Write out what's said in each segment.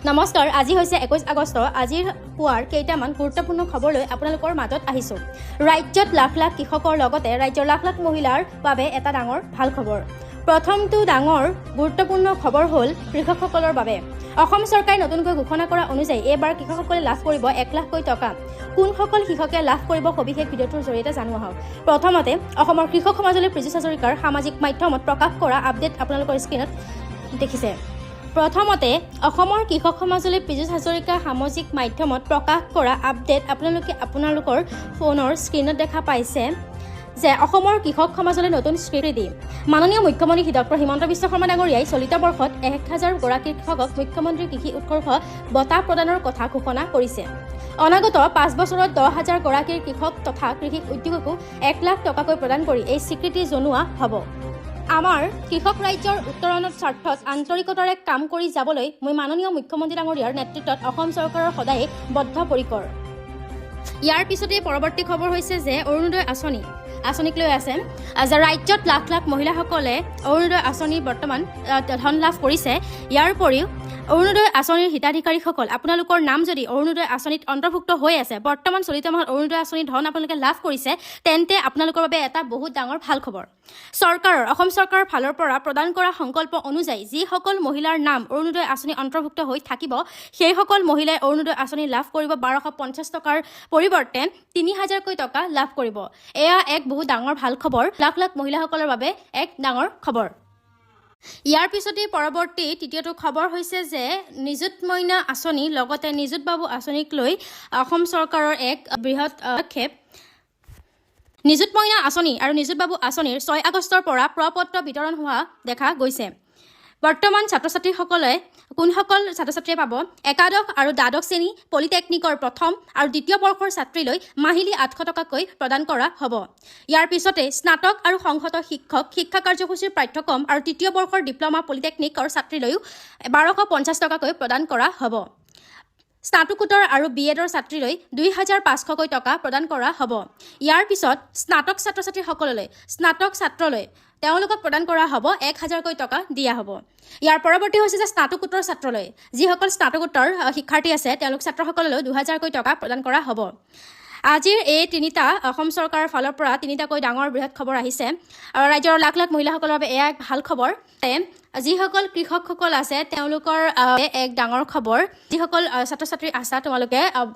নমস্কাৰ, আজি হৈছে 21 আগষ্ট। আজিৰ পুৱাৰ কেইটামান গুৰুত্বপূৰ্ণ খবৰ লৈ আপোনালোকৰ মাজত আহিছোঁ। ৰাজ্যত লাখ লাখ কৃষকৰ লগতে ৰাজ্যৰ লাখ লাখ মহিলাৰ বাবে এটা ডাঙৰ ভাল খবৰ। প্ৰথমটো ডাঙৰ গুৰুত্বপূৰ্ণ খবৰ হ'ল কৃষকসকলৰ বাবে। অসম চৰকাৰে নতুনকৈ ঘোষণা কৰা অনুযায়ী এইবাৰ কৃষকসকলে লাভ কৰিব 1 লাখকৈ টকা। কোনসকল কৃষকে লাভ কৰিব সবিশেষ ভিডিঅ'টোৰ জৰিয়তে জানোৱা হওক। প্ৰথমতে অসমৰ কৃষক সমাজলৈ পীযুষ হাজৰিকাৰ সামাজিক মাধ্যমত প্ৰকাশ কৰা আপডেট আপোনালোকৰ স্ক্ৰীনত দেখিছে। প্ৰথমতে অসমৰ কৃষক সমাজলৈ পীযুষ হাজৰিকাৰ সামাজিক মাধ্যমত প্ৰকাশ কৰা আপডেট আপোনালোকে আপোনালোকৰ ফোনৰ স্ক্ৰীনত দেখা পাইছে যে অসমৰ কৃষক সমাজলৈ নতুন স্বীকৃতি। মাননীয় মুখ্যমন্ত্ৰী ডক্টৰ হিমন্ত বিশ্ব শৰ্মা ডাঙৰীয়াই চলিত বৰ্ষত 1000 গৰাকী কৃষকক মুখ্যমন্ত্ৰী কৃষি উৎকৰ্ষ বঁটা প্ৰদানৰ কথা ঘোষণা কৰিছে। অনাগত 5 বছৰত 10,000 গৰাকীৰ কৃষক তথা কৃষি উদ্যোগকো 1 লাখ টকাকৈ প্ৰদান কৰি এই স্বীকৃতি জনোৱা হ'ব। আমাৰ কৃষক ৰাজ্যৰ উত্তৰণৰ স্বাৰ্থত আন্তৰিকতাৰে কাম কৰি যাবলৈ মই মাননীয় মুখ্যমন্ত্ৰী ডাঙৰীয়াৰ নেতৃত্বত অসম চৰকাৰৰ সদায়ে বদ্ধপৰিকৰ। ইয়াৰ পিছতে পৰৱৰ্তী খবৰ হৈছে যে অৰুণোদয় আঁচনিক লৈ আছে। ৰাজ্যত লাখ লাখ মহিলাসকলে অৰুণোদয় আঁচনিৰ বৰ্তমান ধন লাভ কৰিছে। ইয়াৰ উপৰিও অৰুণোদয় আঁচনিৰ হিতাধিকাৰীসকল আপোনালোকৰ নাম যদি অৰুণোদয় আঁচনিত অন্তৰ্ভুক্ত হৈ আছে, বৰ্তমান চলিত মাহত অৰুণোদয় আঁচনিৰ ধন আপোনালোকে লাভ কৰিছে, তেন্তে আপোনালোকৰ বাবে এটা বহুত ডাঙৰ ভাল খবৰ। অসম চৰকাৰৰ ফালৰ পৰা প্ৰদান কৰা সংকল্প অনুযায়ী যিসকল মহিলাৰ নাম অৰুণোদয় আঁচনি অন্তৰ্ভুক্ত হৈ থাকিব, সেইসকল মহিলাই অৰুণোদয় আঁচনি লাভ কৰিব 1250 টকাৰ পৰিৱৰ্তে 3000কৈ টকা লাভ কৰিব। এয়া এক বহুত ডাঙৰ ভাল খবৰ, লাখ লাখ মহিলাসকলৰ বাবে এক ডাঙৰ খবৰ। ইয়াৰ পিছতে পৰৱৰ্তী তৃতীয়টো খবৰ হৈছে যে নিযুত মইনা আঁচনি লগতে নিযুত বাবু আঁচনিক লৈ অসম চৰকাৰৰ এক বৃহৎ পদক্ষেপ। নিযুত মইনা আঁচনি আৰু নিযুত বাবু আঁচনিৰ 6 আগষ্টৰ পৰা প্ৰ-পত্ৰ বিতৰণ হোৱা দেখা গৈছে। বৰ্তমান ছাত্ৰ-ছাত্ৰীসকলে কোনসকল ছাত্ৰ-ছাত্ৰীয়ে পাব? একাদশ আৰু দ্বাদশ শ্ৰেণী, পলিটেকনিকৰ প্ৰথম আৰু দ্বিতীয় বৰ্ষৰ ছাত্ৰীলৈ মাহিলী 800 টকাকৈ প্ৰদান কৰা হ'ব। ইয়াৰ পিছতে স্নাতক আৰু সংহত শিক্ষা কাৰ্যসূচীৰ পাঠ্যক্ৰম আৰু তৃতীয় বৰ্ষৰ ডিপ্ল'মা পলিটেকনিকৰ ছাত্ৰীলৈও 1250 টকাকৈ প্ৰদান কৰা হ'ব। স্নাতকোত্তৰ আৰু BEdৰ ছাত্ৰীলৈ 2500কৈ টকা প্ৰদান কৰা হ'ব। ইয়াৰ পিছত স্নাতক ছাত্ৰলৈ তেওঁলোকক প্ৰদান কৰা হ'ব 1000কৈ টকা দিয়া হ'ব। ইয়াৰ পৰৱৰ্তী হৈছে যে স্নাতকোত্তৰ ছাত্ৰলৈ যিসকল স্নাতকোত্তৰ শিক্ষাৰ্থী আছে তেওঁলোক ছাত্ৰসকললৈ 2000কৈ টকা প্ৰদান কৰা হ'ব। আজিৰ এই তিনিটা অসম চৰকাৰৰ ফালৰ পৰা তিনিটাকৈ ডাঙৰ বৃহৎ খবৰ আহিছে। আৰু ৰাজ্যৰ লাখ লাখ মহিলাসকলৰ বাবে এয়া এক ভাল খবৰ। যিসকল কৃষকসকল আছে তেওঁলোকৰ এক ডাঙৰ খবৰ। যিসকল ছাত্ৰ-ছাত্ৰী আছা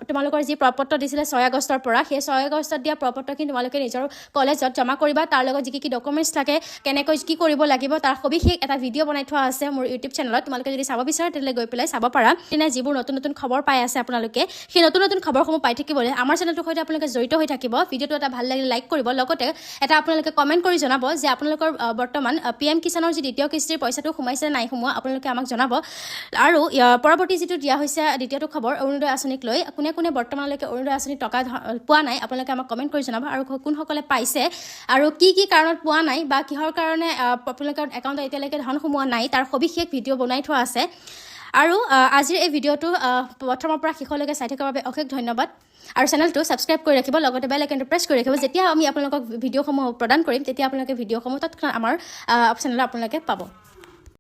তোমালোকৰ যি প্ৰপত্ৰ দিছিলে 6 আগষ্টৰ পৰা, সেই 6 আগষ্টত দিয়া প্ৰপত্ৰখিনি তোমালোকে নিজৰ কলেজত জমা কৰিবা। তাৰ লগত যি কি ডকুমেণ্টছ থাকে, কেনেকৈ কি কৰিব লাগিব তাৰ সবিশেষ এটা ভিডিঅ' বনাই থোৱা আছে মোৰ ইউটিউব চেনেলত। তোমালোকে যদি চাব বিচাৰা তেতিয়াহ'লে গৈ পেলাই চাব পাৰা। তেনে যিবোৰ নতুন নতুন খবৰ পাই আছে আপোনালোকে, সেই নতুন নতুন খবৰসমূহ পাই থাকিবলৈ আমাৰ চেনেলটোৰ সৈতে আপোনালোকে জড়িত হৈ থাকিব। ভিডিঅ'টো এটা ভাল লাগিলে লাইক কৰিব, লগতে এটা আপোনালোকে কমেণ্ট কৰি জনাব যে আপোনালোকৰ বৰ্তমান PM কিষাণৰ যি দ্বিতীয় কিস্তিৰ পইচাটো সোমাইছে নাই সোমোৱা, আপোনালোকে আমাক জনাব। আৰু পৰৱৰ্তী যিটো দিয়া হৈছে দ্বিতীয়টো খবৰ অৰুণোদয় আঁচনিক লৈ, কোনে কোনে বৰ্তমানলৈকে অৰুণোদয় আঁচনিৰ টকা পোৱা নাই আপোনালোকে আমাক কমেণ্ট কৰি জনাব। আৰু কোনসকলে পাইছে আৰু কি কি কাৰণত পোৱা নাই বা কিহৰ কাৰণে আপোনালোকৰ একাউণ্টত এতিয়ালৈকে ধন সোমোৱা নাই তাৰ সবিশেষ ভিডিঅ' বনাই থোৱা আছে। আৰু আজিৰ এই ভিডিঅ'টো প্ৰথমৰ পৰা শেষলৈকে চাই থকাৰ বাবে অশেষ ধন্যবাদ। আৰু চেনেলটো ছাবস্ক্ৰাইব কৰি ৰাখিব, লগতে বেল আইকনটো প্ৰেছ কৰি ৰাখিব। যেতিয়া আমি আপোনালোকক ভিডিঅ'সমূহ প্ৰদান কৰিম তেতিয়া আপোনালোকে ভিডিঅ'সমূহ তৎক্ষণাত আমাৰ চেনেলত আপোনালোকে পাব।